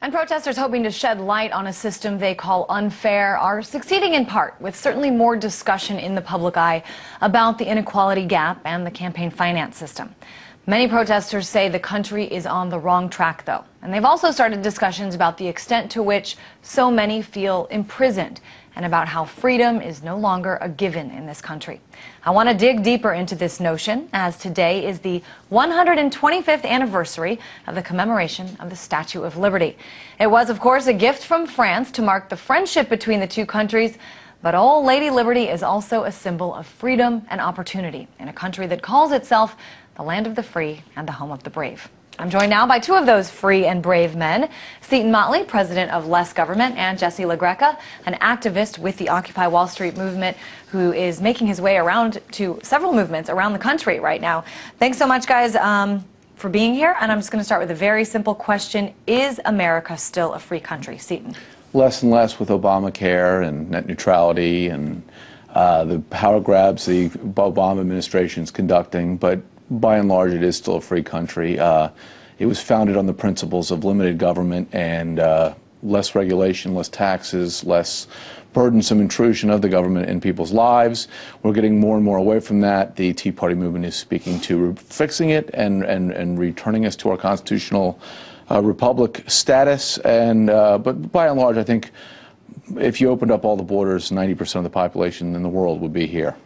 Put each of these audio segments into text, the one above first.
And protesters hoping to shed light on a system they call unfair are succeeding in part, with certainly more discussion in the public eye about the inequality gap and the campaign finance system. Many protesters say the country is on the wrong track, though. And they've also started discussions about the extent to which so many feel imprisoned and about how freedom is no longer a given in this country. I want to dig deeper into this notion, as today is the 125th anniversary of the commemoration of the Statue of Liberty. It was, of course, a gift from France to mark the friendship between the two countries, but Old Lady Liberty is also a symbol of freedom and opportunity in a country that calls itself the land of the free and the home of the brave. I'm joined now by two of those free and brave men, Seton Motley, president of Less Government, and Jesse LaGreca, an activist with the Occupy Wall Street movement who is making his way around to several movements around the country right now. Thanks so much, guys, for being here. And I'm just going to start with a very simple question. Is America still a free country? Seton. Less and less with Obamacare and net neutrality and the power grabs the Obama administration is conducting, but by and large, it is still a free country. It was founded on the principles of limited government and less regulation, less taxes, less burdensome intrusion of the government in people's lives. We're getting more and more away from that. The Tea Party movement is speaking to fixing it and returning us to our constitutional republic status. But by and large, I think if you opened up all the borders, 90% of the population in the world would be here.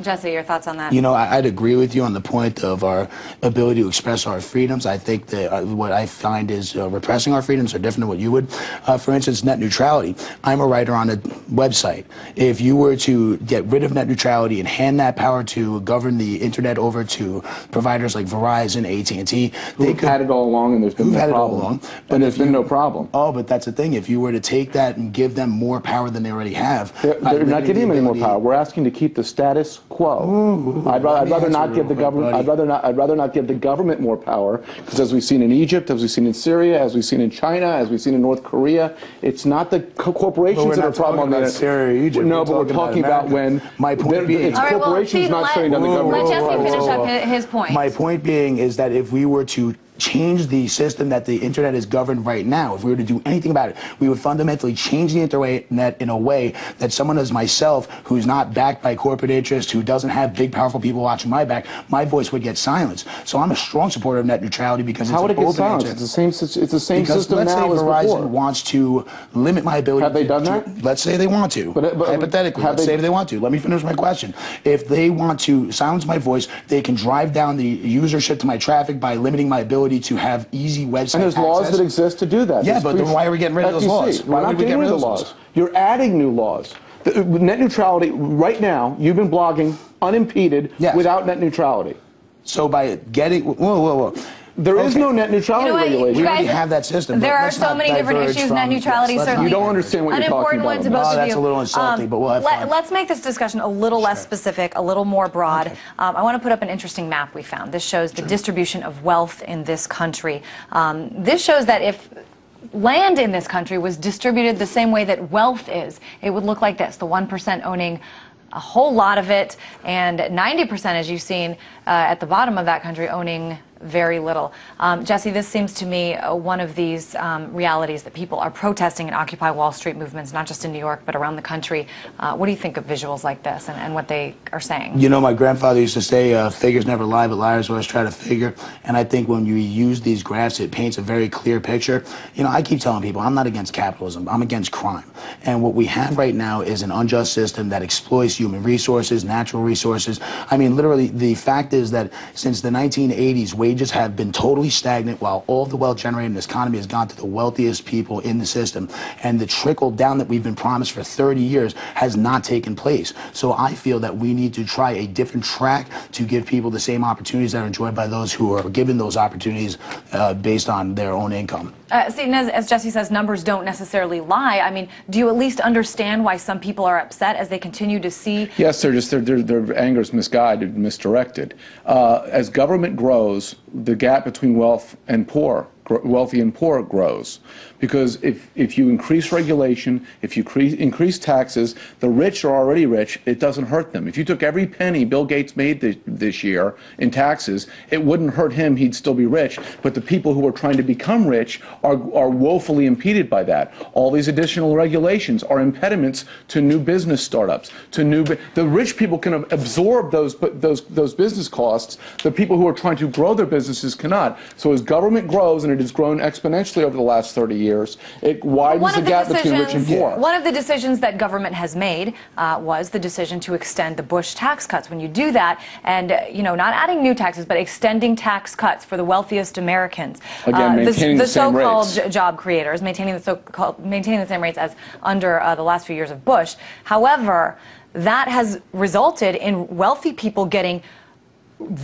Jesse, your thoughts on that? You know, I'd agree with you on the point of our ability to express our freedoms. I think that what I find is repressing our freedoms are different than what you would. For instance, net neutrality. I'm a writer on a website. If you were to get rid of net neutrality and hand that power to govern the internet over to providers like Verizon, AT&T, they've had it all along, and there's been no problem. And there's been no problem. Oh, but that's the thing. If you were to take that and give them more power than they already have, they're not giving them any more power. We're asking to keep the status quo. I'd rather not give the government. I'd rather not give the government more power, because as we've seen in Egypt, as we've seen in Syria, as we've seen in China, as we've seen in North Korea, it's not the corporations that are a problem on that. Syria, Egypt. No, but we're talking about when my point being, it's corporations not shutting down the government. Let Jesse finish up his point. My point being is that if we were to change the system that the internet is governed right now, if we were to do anything about it, we would fundamentally change the internet in a way that someone as myself, who's not backed by corporate interests, who doesn't have big, powerful people watching my back, my voice would get silenced. So I'm a strong supporter of net neutrality because how would it get silenced? It's the same system now as before. Let's say Verizon wants to limit my ability. Have they done that? Let's say they want to. But hypothetically, let's say they want to. Let me finish my question. If they want to silence my voice, they can drive down the usership to my traffic by limiting my ability to have easy website access. And there's laws that exist to do that. Yeah, but then why are we getting rid of those laws? We're not getting rid of the laws. You're adding new laws. Net neutrality, right now, you've been blogging unimpeded without net neutrality. So by getting... Whoa. There is no net neutrality regulation. We already have that system. There are so many different issues. Net neutrality certainly. You don't understand what you're talking about. To both of you. That's a little insulting, but we'll have fun. Let's make this discussion a little less specific, a little more broad. Okay. I want to put up an interesting map we found. This shows the distribution of wealth in this country. This shows that if land in this country was distributed the same way that wealth is, it would look like this: the 1% owning a whole lot of it, and 90%, as you've seen at the bottom of that country, owning very little. Jesse, this seems to me one of these realities that people are protesting in Occupy Wall Street movements, not just in New York, but around the country. What do you think of visuals like this and what they are saying? You know, my grandfather used to say, figures never lie, but liars always try to figure. And I think when you use these graphs, it paints a very clear picture. You know, I keep telling people, I'm not against capitalism. I'm against crime. And what we have right now is an unjust system that exploits human resources, natural resources. I mean, literally, the fact is that since the 1980s, wages have been totally stagnant while all of the wealth generated in this economy has gone to the wealthiest people in the system. And the trickle down that we've been promised for 30 years has not taken place. So I feel that we need to try a different track to give people the same opportunities that are enjoyed by those who are given those opportunities based on their own income. See, as Jesse says, numbers don't necessarily lie. I mean, do you at least understand why some people are upset as they continue to see? Yes, their anger is misguided, misdirected. As government grows, the gap between wealth and poor wealthy and poor grows. Because if you increase regulation, if you increase taxes, the rich are already rich, it doesn't hurt them. If you took every penny Bill Gates made this year in taxes, it wouldn't hurt him, he'd still be rich. But the people who are trying to become rich are woefully impeded by that. All these additional regulations are impediments to new business startups, the rich people can absorb those business costs. The people who are trying to grow their businesses cannot. So as government grows, and it has grown exponentially over the last 30 years, it widens the gap between rich and poor. One of the decisions that government has made was the decision to extend the Bush tax cuts. When you do that, and not adding new taxes, but extending tax cuts for the wealthiest Americans, again, maintaining the same so-called rates. Job creators, maintaining the same rates as under the last few years of Bush. However, that has resulted in wealthy people getting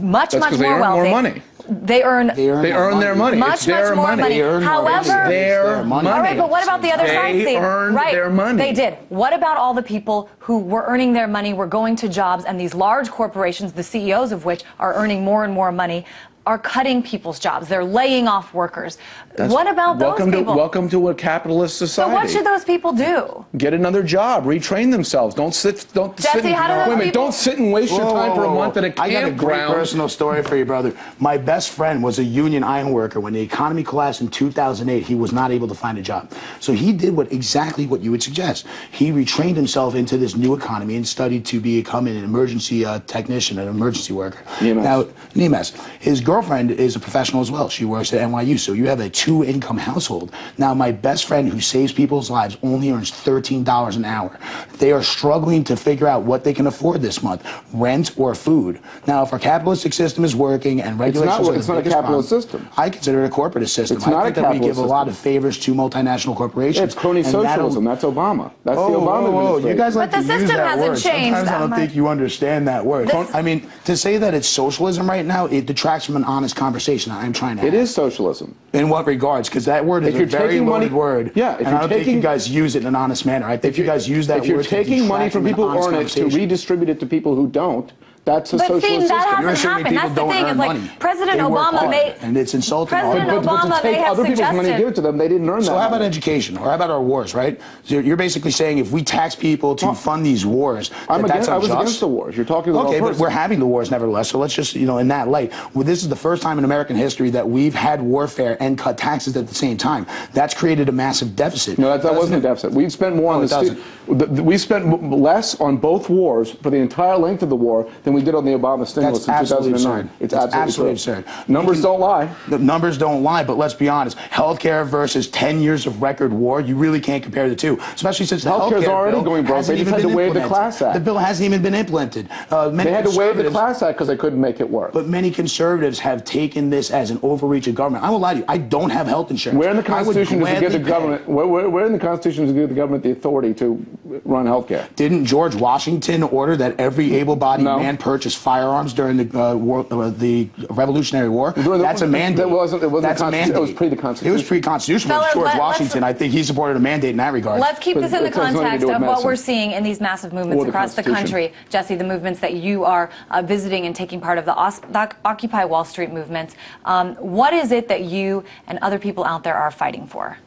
much more wealthy. They earn more money. They earn their money. Much more money. However, their money. All right, but what about the other side? They earned their money. They did. What about all the people who were earning their money, were going to jobs, and these large corporations, the CEOs of which are earning more and more money, are cutting people's jobs? They're laying off workers. What about those people? Welcome to a capitalist society. So what should those people do? Get another job, retrain themselves. Don't sit and waste your time for a month at a campground. I got a great personal story for you, brother. My best friend was a union iron worker. When the economy collapsed in 2008, he was not able to find a job. So he did exactly what you would suggest. He retrained himself into this new economy and studied to become an emergency technician, an emergency worker. EMS. Now, EMS. His girlfriend is a professional as well. She works at NYU, so you have a two-income household. Now, my best friend, who saves people's lives, only earns $13 an hour. They are struggling to figure out what they can afford this month, rent or food. Now, if our capitalistic system is working and regulations it's not a capitalist system. I consider it a corporatist system. It's not I think a that we give capitalist a lot system. of favors to multinational corporations. Yeah, it's crony socialism. That's Obama. That's the Obama administration. You guys like But to the use system that hasn't word. changed Sometimes I that don't much. think you understand that word. I mean, to say that it's socialism right now, it detracts from an honest conversation I'm trying to have. It is socialism. In what regards? Because that word is a very loaded word. Yeah, and I don't think you guys use it in an honest manner. I think you guys use that word. If you're taking money from people who earn it to redistribute it to people who don't, that's a socialist system. That hasn't happened. That's the thing. Is like President Obama may, and it's insulting. President Obama may have other people's money and give it to them. They didn't earn that. So how about education, or how about our wars, right? So you're basically saying if we tax people to fund these wars, I was against the wars. You're talking about but we're having the wars nevertheless. So let's just, in that light, this is the first time in American history that we've had warfare and cut taxes at the same time. That's created a massive deficit. No, that wasn't a deficit. We spent more on we spent less on both wars for the entire length of the war than we did on the Obama stimulus in 2009. It's absolutely absurd. Numbers don't lie. The numbers don't lie, but let's be honest. Healthcare versus 10 years of record war, you really can't compare the two, especially since the healthcare is already going broke. They just had to waive the Class Act. The bill hasn't even been implemented. They had to waive the Class Act because they couldn't make it work. But many conservatives have taken this as an overreach of government. I will lie to you. I don't have health insurance. Where in the Constitution does it give the government? Where in the Constitution does it give the government the authority to run healthcare? Didn't George Washington order that every able-bodied man purchase firearms during the Revolutionary War? That's a mandate. That's a mandate. It was pre-Constitution. It was pre-constitutional. George Washington, I think he supported a mandate in that regard. Let's keep this in the context of what we're seeing in these massive movements across the country. Jesse, the movements that you are visiting and taking part of, the Occupy Wall Street movements. What is it that you and other people out there are fighting for?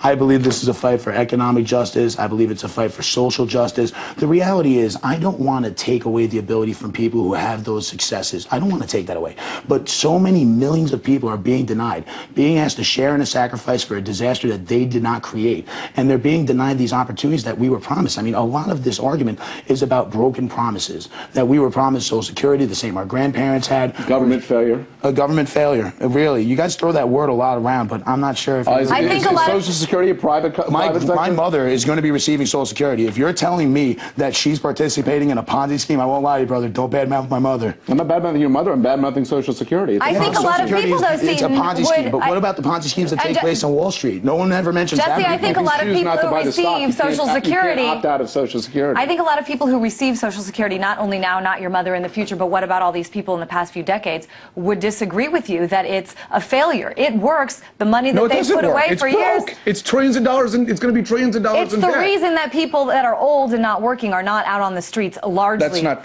I believe this is a fight for economic justice. I believe it's a fight for social justice. The reality is, I don't want to take away the ability from people who have those successes. I don't want to take that away. But so many millions of people are being denied, being asked to share in a sacrifice for a disaster that they did not create. And they're being denied these opportunities that we were promised. I mean, a lot of this argument is about broken promises, that we were promised Social Security, the same our grandparents had. Government failure. A government failure. Really. You guys throw that word a lot around, but I'm not sure if I think a lot of Social Security, a private sector? My mother is going to be receiving Social Security. If you're telling me that she's participating in a Ponzi scheme, I won't lie to you, brother. Don't badmouth my mother. I'm not badmouthing your mother. I'm badmouthing Social Security. I think a lot of people, though, it's a Ponzi scheme. But what about the Ponzi schemes that take place on Wall Street? No one ever mentions that. Jesse, I think a lot of people who receive Social Security. You can't opt out of Social Security. I think a lot of people who receive Social Security, not only now, not your mother in the future, but what about all these people in the past few decades, would disagree with you that it's a failure. It works. The money that they put away for years. It's It's trillions of dollars, and it's going to be trillions of dollars in debt. It's the reason that people that are old and not working are not out on the streets largely. That's not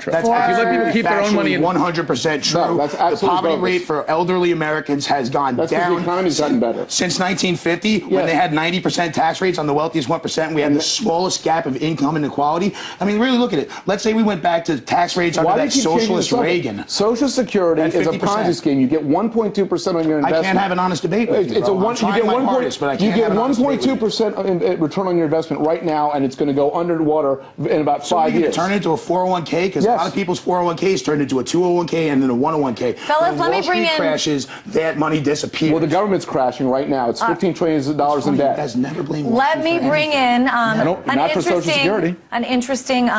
true. That's if you let people keep their own money in 100% true. No, that's absolutely the poverty bogus. rate for elderly Americans has gone down. The economy's gotten better. Since 1950, when they had 90% tax rates on the wealthiest 1%, and we had the smallest gap of income inequality. I mean, really look at it. Let's say we went back to tax rates under that socialist Reagan. Social Security is a Ponzi scheme. You get 1.2% on your investment. I can't have an honest debate with you, bro. I'm trying my hardest, but I can't have an honest debate with you. You get 1.2% return on your investment right now, and it's going to go underwater in about 5 years. Turn it into a 401k, because a lot of people's 401ks turned into a 201k and then a 101k. Fellas, let me bring in. Crashes, that money disappears. Well, the government's crashing right now. It's $15 trillion in debt. You guys never blame Let me bring in not for Social Security. An interesting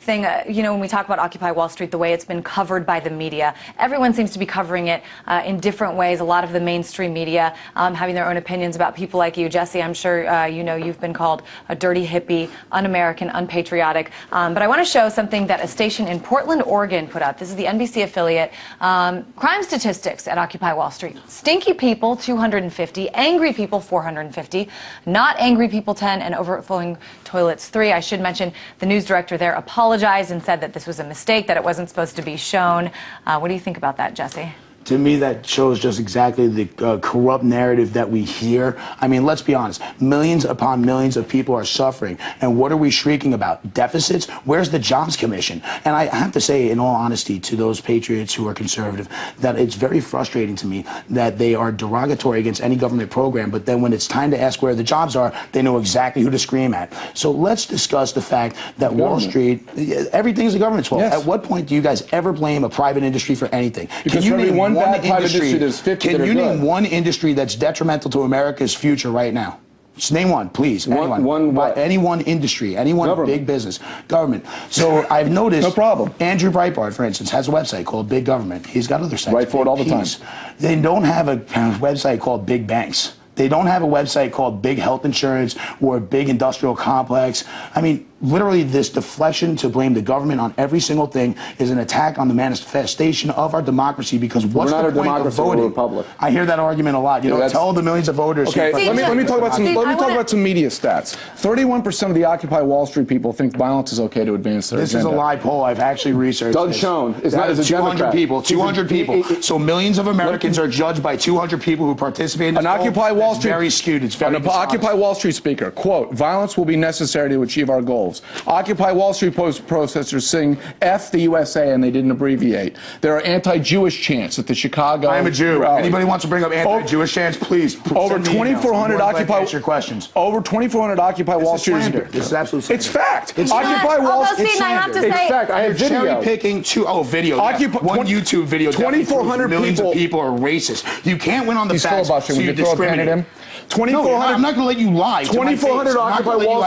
thing. You know, when we talk about Occupy Wall Street, the way it's been covered by the media, everyone seems to be covering it in different ways. A lot of the mainstream media having their own opinions about people like you. Jesse, I'm sure you know you've been called a dirty hippie, un-American, unpatriotic. But I want to show something that a station in Portland, Oregon put up. This is the NBC affiliate. Crime statistics at Occupy Wall Street. Stinky people, 250. Angry people, 450. Not angry people, 10. And overflowing toilets, 3. I should mention the news director there apologized and said that this was a mistake, that it wasn't supposed to be shown. What do you think about that, Jesse? To me, that shows just exactly the corrupt narrative that we hear. I mean, let's be honest. Millions upon millions of people are suffering. And what are we shrieking about? Deficits? Where's the Jobs Commission? And I have to say, in all honesty, to those patriots who are conservative, that it's very frustrating to me that they are derogatory against any government program, but then when it's time to ask where the jobs are, they know exactly who to scream at. So let's discuss the fact that Wall Street, everything is the government's fault. Yes. At what point do you guys ever blame a private industry for anything? Because can you name one industry, can you name one industry that's detrimental to America's future right now? Just name one, please. Any one industry, any one big business, government. So I've noticed. No problem. Andrew Breitbart, for instance, has a website called Big Government. He's got other sites. Write for it all the time. They don't have a website called Big Banks. They don't have a website called Big Health Insurance or Big Industrial Complex. I mean, literally this deflection to blame the government on every single thing is an attack on the manifestation of our democracy, because what's the point of voting? We're a republic. I hear that argument a lot. You know, tell the millions of voters. Okay, let me talk about some media stats. 31% of the Occupy Wall Street people think violence is okay to advance their agenda. This is a live poll. I've actually researched Doug Schoen is not as a 200 people. 200 people. So millions of Americans are judged by 200 people who participate in this poll. Occupy Wall Street. Very skewed. It's very dishonest. Occupy Wall Street speaker, quote, "Violence will be necessary to achieve our goals." Occupy Wall Street protesters sing F the USA, and they didn't abbreviate. There are anti-Jewish chants at the Chicago I am a Jew. rally. Anybody wants to bring up anti-Jewish chants, please. Over 2,400 Occupy. Your questions. Over 2,400 Occupy Wall Street. This is absolute slander. It's fact. It's Occupy Wall Street. I have to say, it's fact. I have video. Cherry picking video. One YouTube video. 2,400 millions of people are racist. You can't win on the facts. So you discriminate. 2,400. I'm not going to let you lie. 2,400 Occupy Wall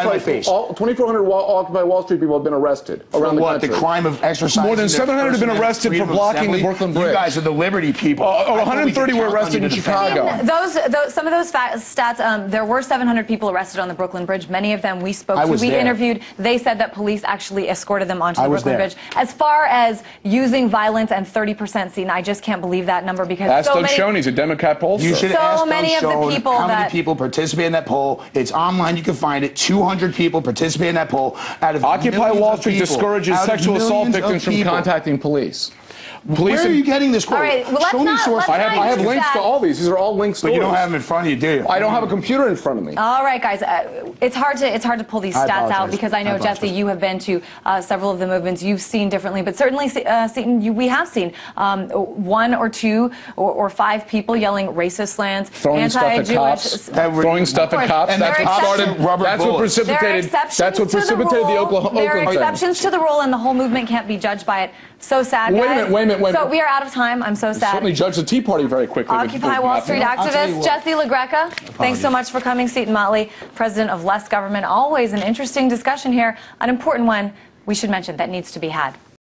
Street people have been arrested around the country. The crime of exercising. More than 700 have been arrested for blocking the Brooklyn Bridge. You guys are the Liberty people. 130 were arrested in Chicago. Some of those stats. There were 700 people arrested on the Brooklyn Bridge. Many of them we spoke to. We interviewed. They said that police actually escorted them onto the Brooklyn Bridge. As far as using violence and 30% seen, I just can't believe that number, because ask Doug Schoen. He's a Democrat pollster. You should ask Doug Schoen how many people participate in that poll. It's online. You can find it. 200 people participate in that poll. Out of Occupy Wall Street discourages sexual assault victims from contacting police. Where are you getting this quote? All right, well, Show me sources. I have links to all these. These are all links. But you don't have them in front of you, do you? I don't have a computer in front of me. All right, guys. It's hard to pull these stats out, because I know, Jesse, you have been to several of the movements. You've seen differently, but certainly we have seen one or two or five people yelling racist slants, anti-Jewish, throwing stuff at cops. That's what started. That's what precipitated. That's what precipitated the Oakland. There are exceptions to the rule, and the whole movement can't be judged by it. So sad, guys. Wait a minute. So we are out of time. I'm so sad. Certainly judge the Tea Party very quickly. Occupy Wall Street activist Jesse LaGreca, thanks so much for coming. Seton Motley, president of Less Government. Always an interesting discussion here, an important one we should mention that needs to be had.